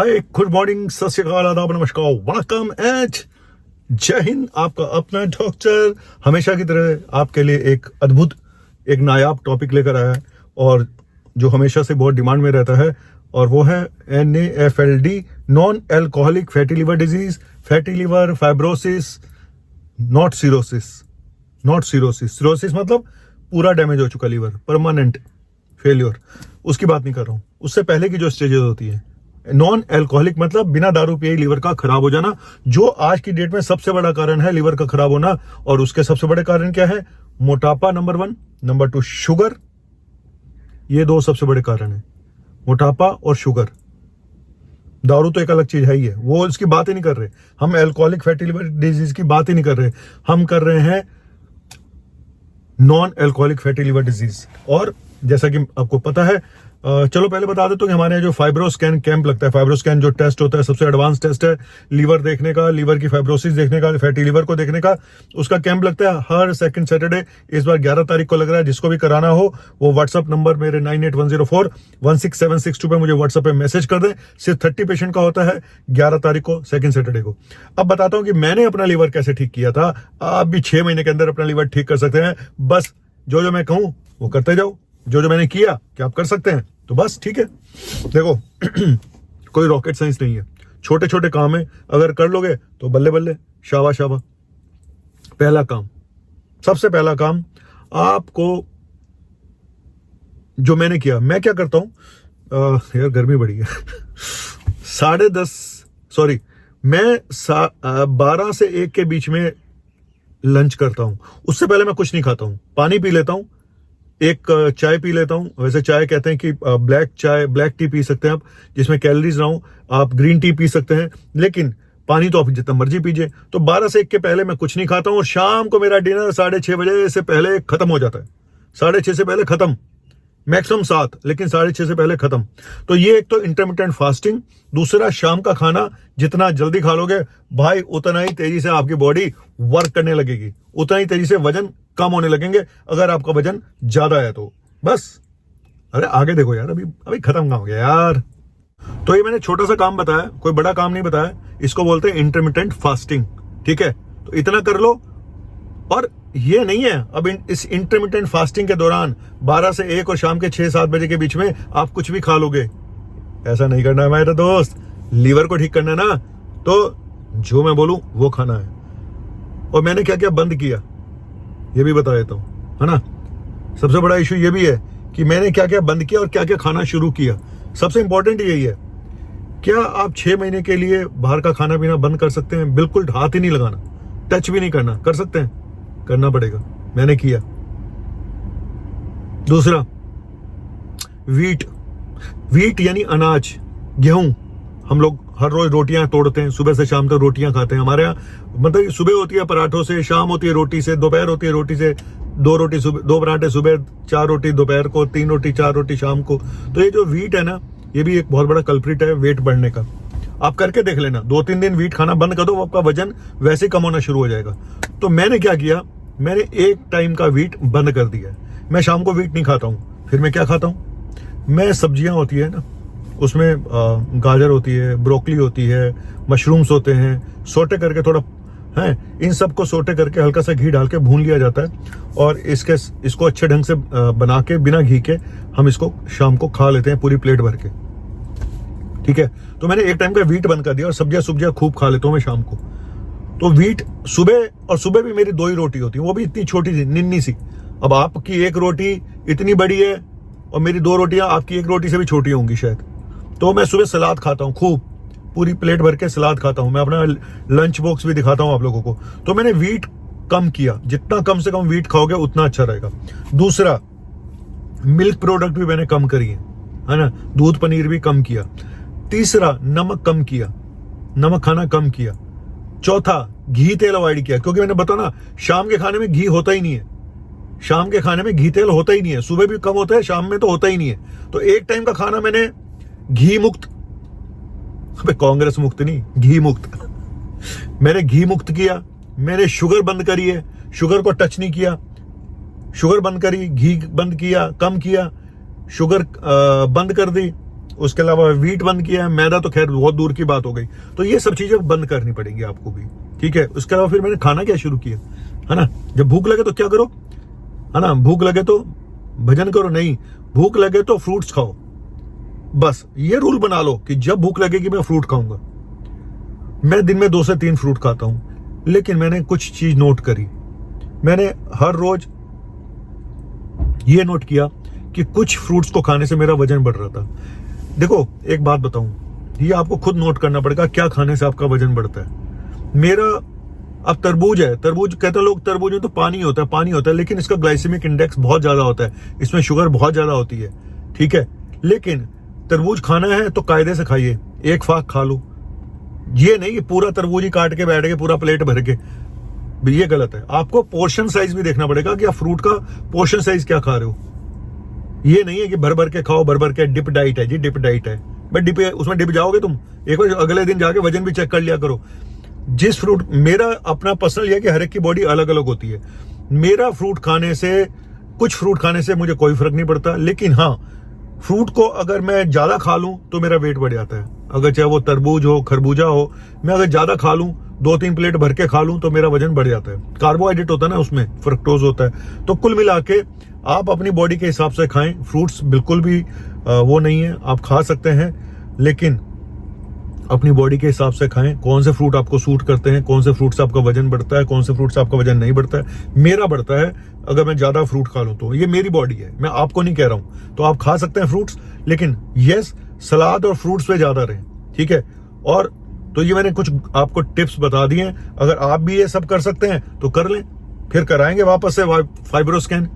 हाय, good morning, सत श्री अकाल, आदाब, नमस्कार, वणकम एंड जय हिंद। आपका अपना डॉक्टर हमेशा की तरह आपके लिए एक अद्भुत, एक नायाब टॉपिक लेकर आया है और जो हमेशा से बहुत डिमांड में रहता है, और वो है NAFLD, non alcoholic fatty liver disease, fatty liver, fibrosis, not cirrhosis. Not cirrhosis, cirrhosis मतलब पूरा डैमेज हो चुका लीवर, परमानेंट फेल्योर, उसकी बात नहीं कर रहा हूं। उससे पहले की जो स्टेजेस होती है, नॉन एल्कोहलिक मतलब बिना दारू पिए लीवर का खराब हो जाना, जो आज की डेट में सबसे बड़ा कारण है लीवर का खराब होना। और उसके सबसे बड़े कारण क्या है? मोटापा नंबर 1, नंबर 2 शुगर। ये दो सबसे बड़े कारण है, मोटापा और शुगर। दारू तो एक अलग चीज है ही है, वो इसकी बात ही नहीं कर रहे हम। एल्कोहलिक फैटी लिवर डिजीज की बात ही नहीं कर रहे हम, कर रहे हैं non alcoholic fatty liver disease. और जैसा कि आपको पता है, चलो पहले बता देता हूं कि हमारे यहाँ जो फाइब्रोस्कैन कैंप लगता है, फाइब्रोस्कैन जो टेस्ट होता है सबसे एडवांस टेस्ट है लीवर देखने का, लीवर की फाइब्रोसिस देखने का, फैटी लीवर को देखने का। उसका कैंप लगता है हर सेकंड सैटरडे। इस बार 11 तारीख को लग रहा है। जिसको भी कराना हो वो व्हाट्सअप नंबर मेरे 9810416762 पे मुझे व्हाट्सएप पे मैसेज कर दें। सिर्फ 30 पेशेंट का होता है 11 तारीख को, सेकंड सैटरडे को। अब बताता हूं कि मैंने अपना लीवर कैसे ठीक किया था। आप भी 6 महीने के अंदर अपना लीवर ठीक कर सकते हैं। बस जो मैं कहूं वो करते जाओ, जो मैंने किया कि आप कर सकते हैं, तो बस ठीक है। देखो कोई रॉकेट साइंस नहीं है, छोटे छोटे काम है, अगर कर लोगे तो बल्ले बल्ले, शाबा शाबा। पहला काम, सबसे पहला काम आपको जो मैंने किया, मैं क्या करता हूं, यार गर्मी बढ़ी है 12 से 1 के बीच में लंच करता हूं। उससे पहले मैं कुछ नहीं खाता हूं, पानी पी लेता हूं, एक चाय पी लेता हूं। वैसे चाय कहते हैं कि ब्लैक टी पी सकते हैं आप, जिसमें कैलोरीज ना हो। आप ग्रीन टी पी सकते हैं, लेकिन पानी तो आप जितना मर्जी पीजिए। तो 12 से 1 के पहले मैं कुछ नहीं खाता हूं, और शाम को मेरा डिनर 6:30 बजे से पहले खत्म हो जाता है। 6:30 से पहले खत्म, मैक्सिमम 7, लेकिन 6:30 से पहले खत्म। तो ये एक तो इंटरमिटेंट फास्टिंग। दूसरा, शाम का खाना जितना जल्दी खा लोगे भाई, उतना ही तेजी से आपकी बॉडी वर्क करने लगेगी, उतना ही तेजी से वजन कम होने लगेंगे, अगर आपका वजन ज्यादा है तो। बस अरे आगे देखो यार, अभी खत्म कहां हो गया यार। तो ये मैंने छोटा सा काम बताया, कोई बड़ा काम नहीं बताया। इसको बोलते हैं इंटरमिटेंट फास्टिंग, ठीक है? तो इतना कर लो। और ये नहीं है, अब इस इंटरमिटेंट फास्टिंग के दौरान 12 से 1 और शाम के 6-7 बजे के बीच में आप कुछ भी खा लोगे। ऐसा नहीं करना है मेरे दोस्त। लीवर को ठीक करना है ना, तो जो मैं बोलूं वो खाना है। और मैंने क्या क्या बंद किया ये भी बता देता हूं, है ना। सबसे बड़ा इशू ये भी है कि मैंने क्या क्या बंद किया और क्या क्या खाना शुरू किया। सबसे इंपॉर्टेंट यही है, क्या आप 6 महीने के लिए बाहर का खाना पीना बंद कर सकते हैं? बिल्कुल हाथ ही नहीं लगाना, टच भी नहीं करना। कर सकते हैं? करना पड़ेगा, मैंने किया। दूसरा, वीट यानी अनाज, गेहूं। हम लोग हर रोज रोटियां तोड़ते हैं, सुबह से शाम तक रोटियां खाते हैं। हमारे यहाँ मतलब सुबह होती है पराठों से, शाम होती है रोटी से, दोपहर होती है रोटी से। 2 पराठे सुबह, 4 रोटी दोपहर को, 3 रोटी 4 रोटी शाम को। तो ये जो वीट है ना, ये भी एक बहुत बड़ा कल्प्रिट है वेट बढ़ने का। आप करके देख लेना, 2-3 दिन वीट खाना बंद कर दो, आपका वजन वैसे कम होना शुरू हो जाएगा। तो मैंने क्या किया, मैंने एक टाइम का वीट बंद कर दिया। मैं शाम को वीट नहीं खाता हूँ। फिर मैं क्या खाता हूँ, मैं सब्जियां होती है ना, उसमें गाजर होती है, ब्रोकली होती है, मशरूम्स होते हैं, सोटे करके थोड़ा है, इन सबको सोटे करके हल्का सा घी डाल के भून लिया जाता है, और इसको अच्छे ढंग से बना के बिना घी के हम इसको शाम को खा लेते हैं पूरी प्लेट भर के, ठीक है। तो मैंने एक टाइम का वीट बंद कर दिया, और सब्जियां खूब खा लेता हूं मैं शाम को। तो वीट सुबह, और सुबह भी मेरी 2 ही रोटी होती है, वो भी इतनी छोटी सी, निन्नी सी। अब आपकी 1 रोटी इतनी बड़ी है, और मेरी 2 रोटियां आपकी 1 रोटी से भी छोटी होंगी शायद। तो मैं सुबह सलाद खाता हूँ खूब, पूरी प्लेट भर के सलाद खाता हूँ। मैं अपना लंच बॉक्स भी दिखाता हूँ आप लोगों को। तो मैंने वीट कम किया, जितना कम से कम वीट खाओगे उतना अच्छा रहेगा। दूसरा, मिल्क प्रोडक्ट भी मैंने कम करी है ना, दूध पनीर भी कम किया। तीसरा, नमक कम किया, नमक खाना कम किया। चौथा, घी तेल अवॉइड किया, क्योंकि मैंने बताया ना, शाम के खाने में घी होता ही नहीं है। शाम के खाने में घी तेल होता ही नहीं है, सुबह भी कम होता है, शाम में तो होता ही नहीं है। तो एक टाइम का खाना मैंने घी मुक्त, कांग्रेस मुक्त नहीं, घी मुक्त मैंने घी मुक्त किया। मैंने शुगर बंद करी है, शुगर को टच नहीं किया। शुगर बंद करी, घी बंद किया, कम किया, शुगर बंद कर दी। उसके अलावा वीट बंद किया है, मैदा तो खैर बहुत दूर की बात हो गई। तो ये सब चीजें बंद करनी पड़ेंगी आपको भी, ठीक है। उसके अलावा फिर मैंने खाना क्या शुरू किया, है ना, जब भूख लगे तो क्या करो, है ना, भूख लगे तो भजन करो नहीं, भूख लगे तो फ्रूट्स खाओ। बस ये रूल बना लो कि जब भूख लगेगी मैं फ्रूट खाऊंगा। मैं दिन में 2 से 3 फ्रूट खाता हूं, लेकिन मैंने कुछ चीज नोट करी। मैंने हर रोज ये नोट किया कि कुछ फ्रूट्स को खाने से मेरा वजन बढ़ रहा था। देखो एक बात बताऊं, ये आपको खुद नोट करना पड़ेगा क्या खाने से आपका वजन बढ़ता है। मेरा अब तरबूज है, तरबूज कहते हैं लोग तरबूज में तो पानी होता है, पानी होता है, लेकिन इसका ग्लाइसेमिक इंडेक्स बहुत ज्यादा होता है, इसमें शुगर बहुत ज्यादा होती है, ठीक है। लेकिन तरबूज खाना है तो कायदे से खाइए, एक फाक खा लो, ये नहीं कि पूरा तरबूज ही काट के बैठ के पूरा प्लेट भर के, ये गलत है। आपको पोर्शन साइज भी देखना पड़ेगा कि आप फ्रूट का पोर्शन साइज क्या खा रहे हो। ये नहीं है कि भर भर के खाओ, भर भर के। डिप डाइट है जी, डिप डाइट है भाई, डिप उसमें डिप जाओगे तुम, एक बार अगले दिन जाके वजन भी चेक कर लिया करो। जिस फ्रूट, मेरा अपना पर्सनल ये है कि हर एक की बॉडी अलग अलग होती है। मेरा फ्रूट खाने से, कुछ फ्रूट खाने से मुझे कोई फर्क नहीं पड़ता, लेकिन हाँ फ्रूट को अगर मैं ज्यादा खा लूं तो मेरा वेट बढ़ जाता है। अगर चाहे वो तरबूज हो, खरबूजा हो, मैं अगर ज्यादा खा लूं, 2-3 प्लेट भर के खा लूं तो मेरा वजन बढ़ जाता है। कार्बोहाइड्रेट होता है ना, उसमें फ्रक्टोज होता है। तो कुल मिला के आप अपनी बॉडी के हिसाब से खाएं। फ्रूट्स बिल्कुल भी वो नहीं है, आप खा सकते हैं, लेकिन अपनी बॉडी के हिसाब से खाएं। कौन से फ्रूट आपको सूट करते हैं, कौन से फ्रूट से आपका वजन बढ़ता है, कौन से फ्रूट से आपका वजन नहीं बढ़ता है। मेरा बढ़ता है अगर मैं ज्यादा फ्रूट खा लूं तो, ये मेरी बॉडी है, मैं आपको नहीं कह रहा हूं। तो आप खा सकते हैं फ्रूट्स, लेकिन यस सलाद और फ्रूट्स पे ज्यादा रहें, ठीक है। और तो ये मैंने कुछ आपको टिप्स बता दिए हैं, अगर आप भी ये सब कर सकते हैं तो कर लें। फिर कराएंगे वापस से फाइब्रो स्कैन।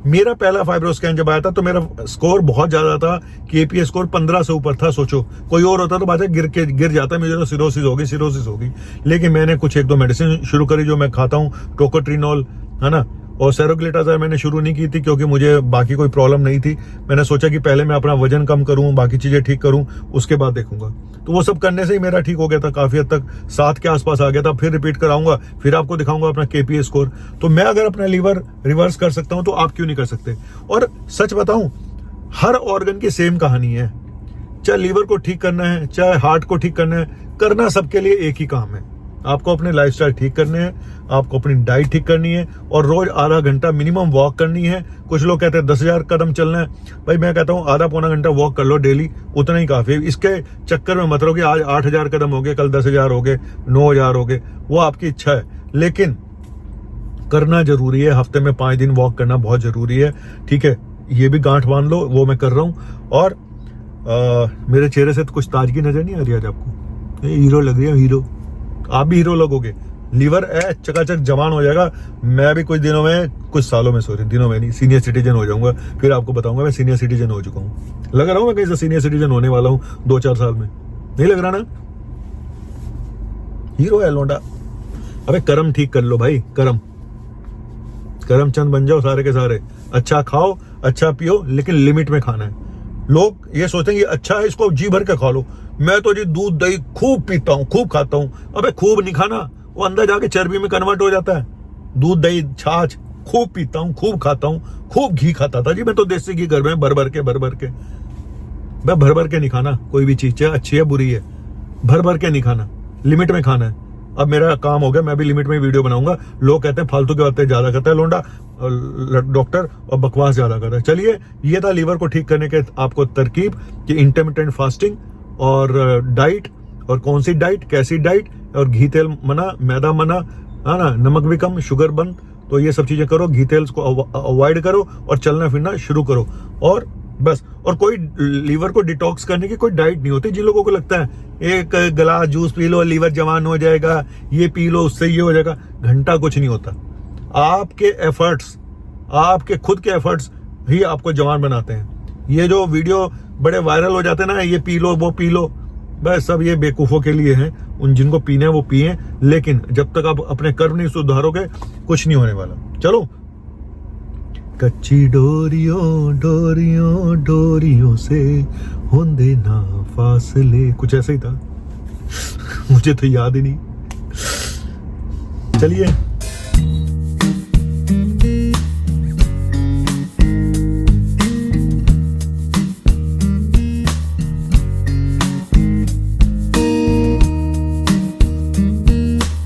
मेरा पहला फाइब्रो स्कैन जब आया था तो मेरा स्कोर बहुत ज्यादा था, KPA स्कोर 15 से ऊपर था। सोचो कोई और होता तो बात है गिर जाता, मुझे तो सिरोसिस होगी। लेकिन मैंने कुछ 1-2 मेडिसिन शुरू करी जो मैं खाता हूँ, टोकोट्रिनॉल, है ना, और सेरोग्लिटाज़ाइड मैंने शुरू नहीं की थी क्योंकि मुझे बाकी कोई प्रॉब्लम नहीं थी। मैंने सोचा कि पहले मैं अपना वजन कम करूं, बाकी चीजें ठीक करूं, उसके बाद देखूंगा। तो वो सब करने से ही मेरा ठीक हो गया था, काफी हद तक 7 के आसपास आ गया था। फिर रिपीट कराऊंगा, फिर आपको दिखाऊंगा अपना KPA स्कोर। तो मैं अगर अपना लीवर रिवर्स कर सकता हूं तो आप क्यों नहीं कर सकते। और सच बताऊं, हर ऑर्गन की सेम कहानी है। चाहे लीवर को ठीक करना है, चाहे हार्ट को ठीक करना है, करना सबके लिए एक ही काम है। आपको अपने लाइफस्टाइल ठीक करने हैं, आपको अपनी डाइट ठीक करनी है, और रोज आधा घंटा मिनिमम वॉक करनी है। कुछ लोग कहते हैं 10,000 कदम चलना है, भाई मैं कहता हूँ आधा पौना घंटा वॉक कर लो डेली, उतना ही काफी है। इसके चक्कर में मत रहो कि आज 8,000 कदम हो गए, कल 10,000 हो गए, 9,000 हो गए, वो आपकी इच्छा है, लेकिन करना जरूरी है। हफ्ते में 5 दिन वॉक करना बहुत जरूरी है, ठीक है। ये भी गांठ बांध लो, वो मैं कर रहा हूँ। और मेरे चेहरे से तो कुछ ताजगी नजर नहीं आ रही आज आपको, हीरो लग रही है, हीरो। आप भी हीरो लगोगे, लीवर चकाचक जवान हो जाएगा। मैं भी कुछ दिनों में, कुछ सालों में, सॉरी दिनों में नहीं, सीनियर सिटीजन हो जाऊंगा। फिर आपको बताऊंगा मैं सीनियर सिटीजन हो चुका हूँ। लग रहा हूँ मैं कहीं से सीनियर सिटीजन होने वाला हूँ 2-4 साल में, नहीं लग रहा ना। हीरो है लौंडा। अबे कर्म ठीक कर लो भाई, करमचंद बन जाओ सारे के सारे। अच्छा खाओ, अच्छा पियो, लेकिन लिमिट में खाना है। लोग ये सोचते हैं कि अच्छा है इसको जी भर के खा लो। मैं तो जी दूध दही खूब पीता हूँ, खूब खाता हूँ। अबे खूब नहीं खाना, वो अंदर जाके चर्बी में कन्वर्ट हो जाता है। दूध दही छाछ खूब पीता हूँ, खूब खाता हूँ, खूब घी खाता था जी मैं तो देसी घी घर में भर भर के। मैं भर भर के नहीं खाना कोई भी चीज, चाहे अच्छी है बुरी है, भर भर के नहीं खाना, लिमिट में खाना है। अब मेरा काम हो गया, मैं भी लिमिट में वीडियो बनाऊंगा। लोग कहते हैं फालतू की बातें ज्यादा करता है लौंडा, डॉक्टर, और बकवास ज्यादा करता है। चलिए, ये था लीवर को ठीक करने के आपको तरकीब कि इंटरमिटेंट फास्टिंग और डाइट, और कौन सी डाइट, कैसी डाइट, और घी तेल मना, मैदा मना, है ना, नमक भी कम, शुगर बंद। तो ये सब चीजें करो, घी तेल को अवॉइड करो और चलना फिरना शुरू करो, और बस। और कोई लीवर को डिटॉक्स करने की कोई डाइट नहीं होती। जिन लोगों को लगता है एक गिलास जूस पी लो लीवर जवान हो जाएगा, ये पी लो उससे ये हो जाएगा, घंटा कुछ नहीं होता। आपके एफर्ट्स, आपके खुद के एफर्ट्स ही आपको जवान बनाते हैं। ये जो वीडियो बड़े वायरल हो जाते हैं ना, ये पी लो वो पी लो, बस सब ये बेवकूफों के लिए हैं। उन जिनको पीना है वो पिए, लेकिन जब तक आप अपने कर्म नहीं सुधारोगे कुछ नहीं होने वाला। चलो, कच्ची डोरियों डोरियों डोरियों से होंदे ना फासले, कुछ ऐसा ही था मुझे तो याद ही नहीं। चलिए।